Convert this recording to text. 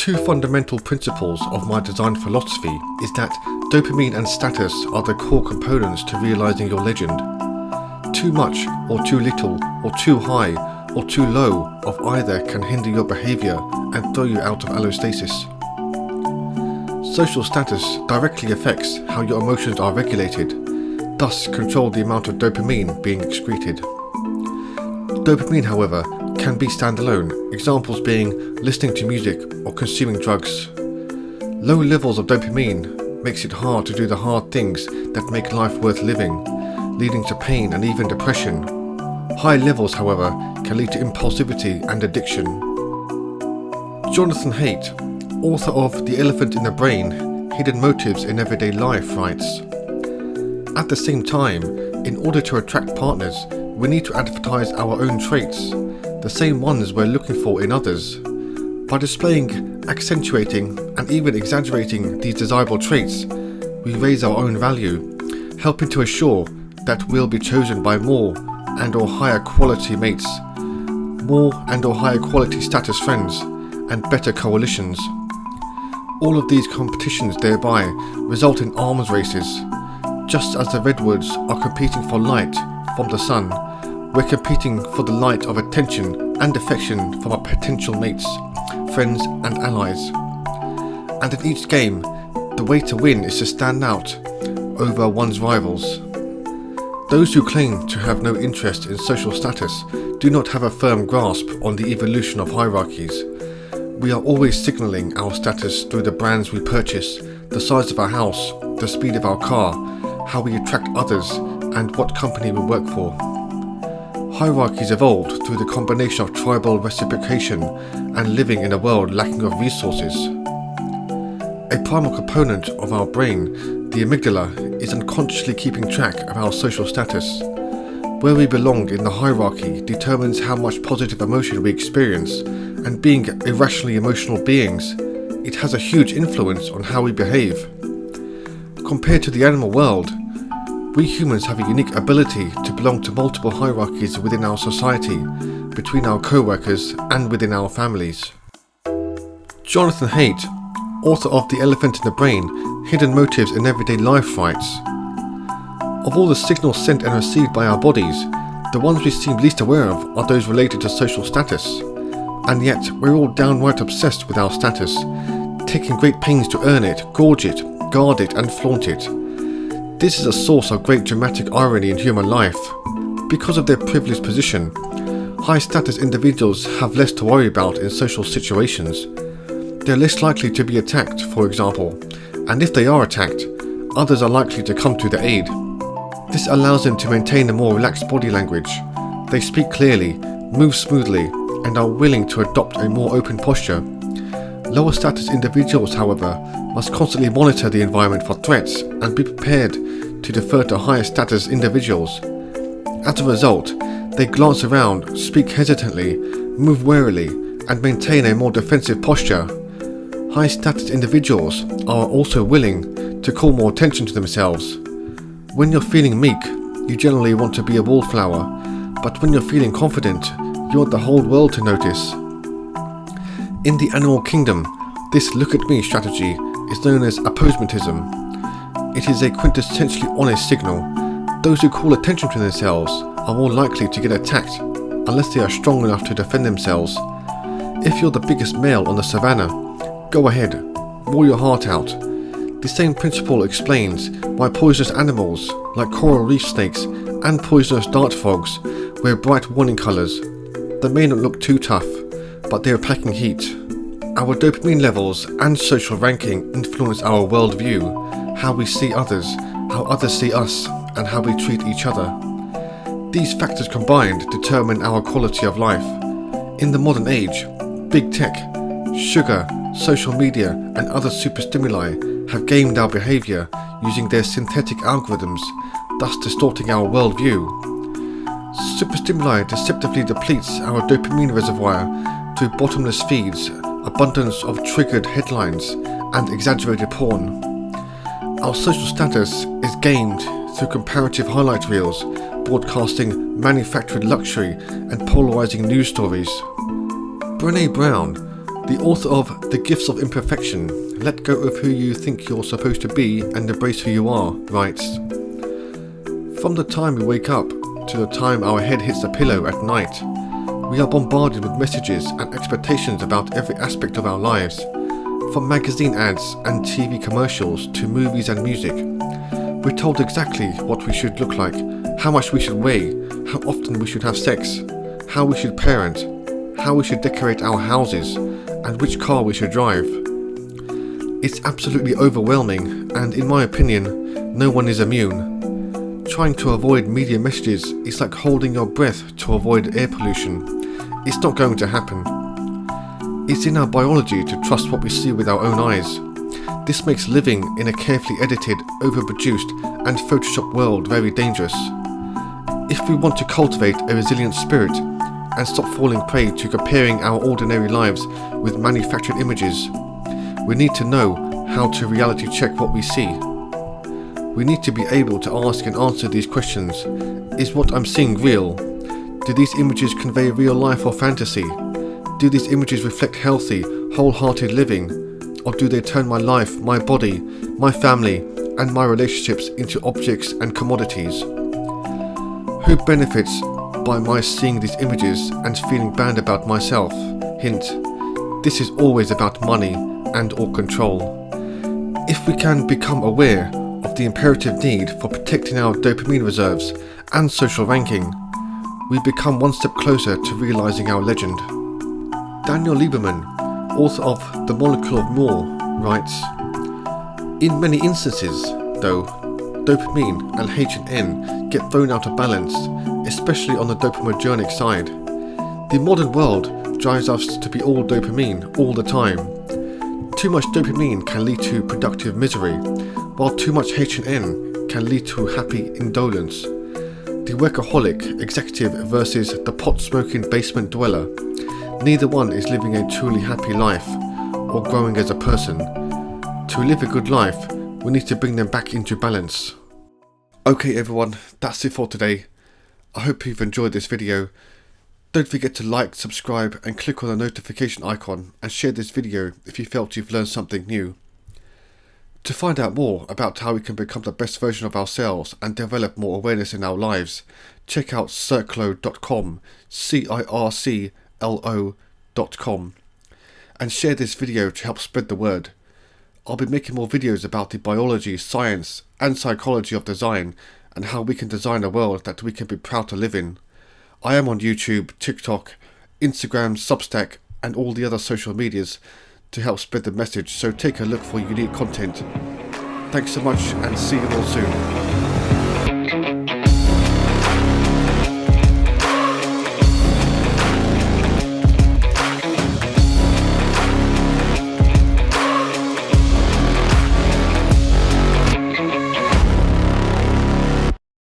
Two fundamental principles of my design philosophy is that dopamine and status are the core components to realizing your legend. Too much or too little or too high or too low of either can hinder your behavior and throw you out of allostasis. Social status directly affects how your emotions are regulated, thus control the amount of dopamine being excreted. Dopamine, however, can be standalone, examples being listening to music or consuming drugs. Low levels of dopamine makes it hard to do the hard things that make life worth living, leading to pain and even depression. High levels, however, can lead to impulsivity and addiction. Jonathan Haidt, author of The Elephant in the Brain, Hidden Motives in Everyday Life, writes, "At the same time, in order to attract partners, we need to advertise our own traits, the same ones we're looking for in others. By displaying, accentuating, and even exaggerating these desirable traits, we raise our own value, helping to assure that we'll be chosen by more and or higher quality mates, more and or higher quality status friends, and better coalitions. All of these competitions thereby result in arms races. Just as the redwoods are competing for light from the sun, we're competing for the light of attention and affection from our potential mates, friends and allies. And in each game, the way to win is to stand out over one's rivals. Those who claim to have no interest in social status do not have a firm grasp on the evolution of hierarchies. We are always signalling our status through the brands we purchase, the size of our house, the speed of our car, how we attract others, and what company we work for. Hierarchies evolved through the combination of tribal reciprocation and living in a world lacking of resources. A primal component of our brain, the amygdala, is unconsciously keeping track of our social status. Where we belong in the hierarchy determines how much positive emotion we experience, and being irrationally emotional beings, it has a huge influence on how we behave. Compared to the animal world, we humans have a unique ability to belong to multiple hierarchies within our society, between our co-workers and within our families. Jonathan Haidt, author of The Elephant in the Brain, Hidden Motives in Everyday Life, writes, "Of all the signals sent and received by our bodies, the ones we seem least aware of are those related to social status. And yet we're all downright obsessed with our status, taking great pains to earn it, gorge it, guard it and flaunt it. This is a source of great dramatic irony in human life. Because of their privileged position, high-status individuals have less to worry about in social situations. They're less likely to be attacked, for example, and if they are attacked, others are likely to come to their aid. This allows them to maintain a more relaxed body language. They speak clearly, move smoothly, and are willing to adopt a more open posture. Lower status individuals, however, must constantly monitor the environment for threats and be prepared to defer to higher status individuals. As a result, they glance around, speak hesitantly, move warily, and maintain a more defensive posture. High status individuals are also willing to call more attention to themselves. When you're feeling meek, you generally want to be a wallflower, but when you're feeling confident, you want the whole world to notice. In the animal kingdom, this look at me strategy is known as apposementism. It is a quintessentially honest signal. Those who call attention to themselves are more likely to get attacked unless they are strong enough to defend themselves. If you're the biggest male on the savannah, go ahead, roar your heart out. The same principle explains why poisonous animals like coral reef snakes and poisonous dart frogs wear bright warning colours. They may not look too tough, but they are packing heat. Our dopamine levels and social ranking influence our worldview, how we see others, how others see us, and how we treat each other. These factors combined determine our quality of life. In the modern age, big tech, sugar, social media, and other superstimuli have gamed our behavior using their synthetic algorithms, thus distorting our worldview. Superstimuli deceptively depletes our dopamine reservoir through bottomless feeds, abundance of triggered headlines, and exaggerated porn. Our social status is gamed through comparative highlight reels, broadcasting manufactured luxury and polarizing news stories. Brené Brown, The author of The Gifts of Imperfection, Let Go of Who You Think You're Supposed to Be and Embrace Who You Are, writes, "From the time we wake up to the time our head hits the pillow at night, we are bombarded with messages and expectations about every aspect of our lives, from magazine ads and TV commercials to movies and music. We're told exactly what we should look like, how much we should weigh, how often we should have sex, how we should parent, how we should decorate our houses, and which car we should drive. It's absolutely overwhelming, and in my opinion, no one is immune. Trying to avoid media messages is like holding your breath to avoid air pollution. It's not going to happen. It's in our biology to trust what we see with our own eyes. This makes living in a carefully edited, overproduced, and photoshopped world very dangerous. If we want to cultivate a resilient spirit and stop falling prey to comparing our ordinary lives with manufactured images, we need to know how to reality check what we see. We need to be able to ask and answer these questions. Is what I'm seeing real? Do these images convey real life or fantasy? Do these images reflect healthy, wholehearted living? Or do they turn my life, my body, my family, and my relationships into objects and commodities? Who benefits by my seeing these images and feeling bad about myself? Hint, this is always about money and or control. If we can become aware of the imperative need for protecting our dopamine reserves and social ranking, we become one step closer to realizing our legend. Daniel Lieberman, author of The Molecule of More, writes, "In many instances, though, dopamine and H&N get thrown out of balance, especially on the dopaminergic side. The modern world drives us to be all dopamine all the time. Too much dopamine can lead to productive misery, while too much H&N can lead to happy indolence. The workaholic executive versus the pot-smoking basement dweller. Neither one is living a truly happy life or growing as a person. To live a good life, we need to bring them back into balance." Okay everyone, that's it for today. I hope you've enjoyed this video. Don't forget to like, subscribe and click on the notification icon and share this video if you felt you've learned something new. To find out more about how we can become the best version of ourselves and develop more awareness in our lives, check out circlo.com, circlo.com, and share this video to help spread the word. I'll be making more videos about the biology, science and psychology of design and how we can design a world that we can be proud to live in. I am on YouTube, TikTok, Instagram, Substack and all the other social medias to help spread the message, so take a look for unique content. Thanks so much and see you all soon.